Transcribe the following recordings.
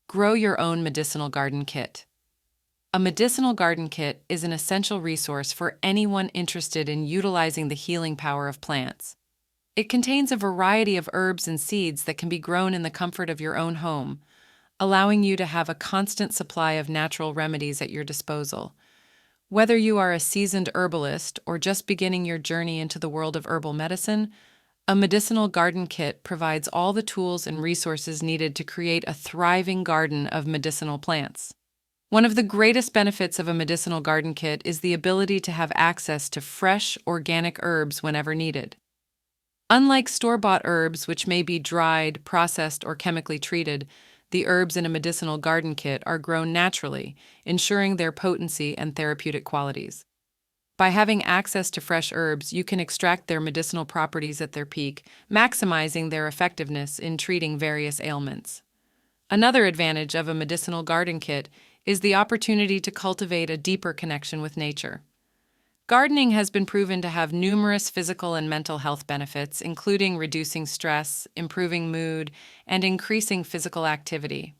Grow your own medicinal garden kit. A medicinal garden kit is an essential resource for anyone interested in utilizing the healing power of plants. It contains a variety of herbs and seeds that can be grown in the comfort of your own home, allowing you to have a constant supply of natural remedies at your disposal. Whether you are a seasoned herbalist or just beginning your journey into the world of herbal medicine, a medicinal garden kit provides all the tools and resources needed to create a thriving garden of medicinal plants. One of the greatest benefits of a medicinal garden kit is the ability to have access to fresh, organic herbs whenever needed. Unlike store-bought herbs, which may be dried, processed, or chemically treated, the herbs in a medicinal garden kit are grown naturally, ensuring their potency and therapeutic qualities. By having access to fresh herbs, you can extract their medicinal properties at their peak, maximizing their effectiveness in treating various ailments. Another advantage of a medicinal garden kit is the opportunity to cultivate a deeper connection with nature. Gardening has been proven to have numerous physical and mental health benefits, including reducing stress, improving mood, and increasing physical activity.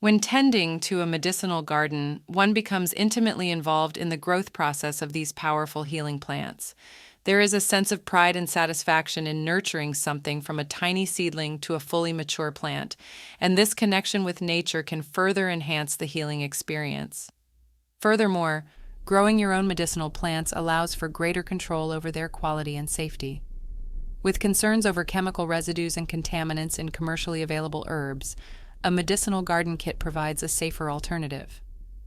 When tending to a medicinal garden, one becomes intimately involved in the growth process of these powerful healing plants. There is a sense of pride and satisfaction in nurturing something from a tiny seedling to a fully mature plant, and this connection with nature can further enhance the healing experience. Furthermore, growing your own medicinal plants allows for greater control over their quality and safety. With concerns over chemical residues and contaminants in commercially available herbs, a medicinal garden kit provides a safer alternative.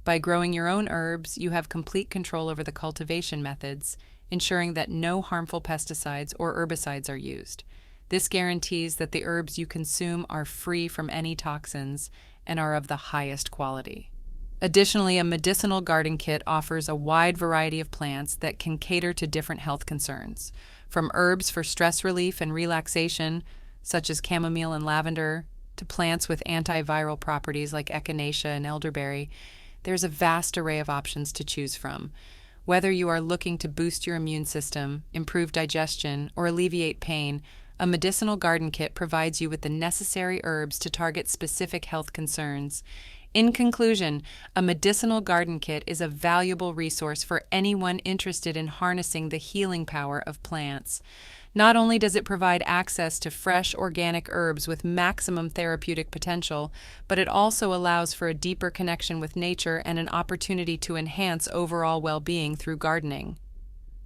By growing your own herbs, you have complete control over the cultivation methods, ensuring that no harmful pesticides or herbicides are used. This guarantees that the herbs you consume are free from any toxins and are of the highest quality. Additionally, a medicinal garden kit offers a wide variety of plants that can cater to different health concerns, from herbs for stress relief and relaxation, such as chamomile and lavender, to plants with antiviral properties like echinacea and elderberry. There's a vast array of options to choose from. Whether you are looking to boost your immune system, improve digestion, or alleviate pain, a medicinal garden kit provides you with the necessary herbs to target specific health concerns. In conclusion, a medicinal garden kit is a valuable resource for anyone interested in harnessing the healing power of plants. Not only does it provide access to fresh, organic herbs with maximum therapeutic potential, but it also allows for a deeper connection with nature and an opportunity to enhance overall well-being through gardening.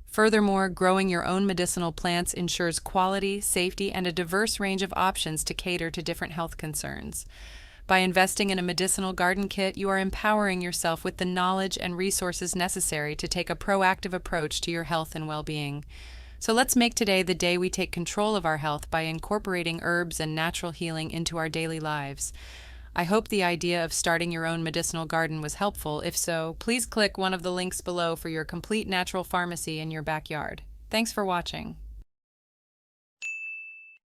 Furthermore, growing your own medicinal plants ensures quality, safety, and a diverse range of options to cater to different health concerns. By investing in a medicinal garden kit, you are empowering yourself with the knowledge and resources necessary to take a proactive approach to your health and well-being. So let's make today the day we take control of our health by incorporating herbs and natural healing into our daily lives. I hope the idea of starting your own medicinal garden was helpful. If so, please click one of the links below for your complete natural pharmacy in your backyard. Thanks for watching.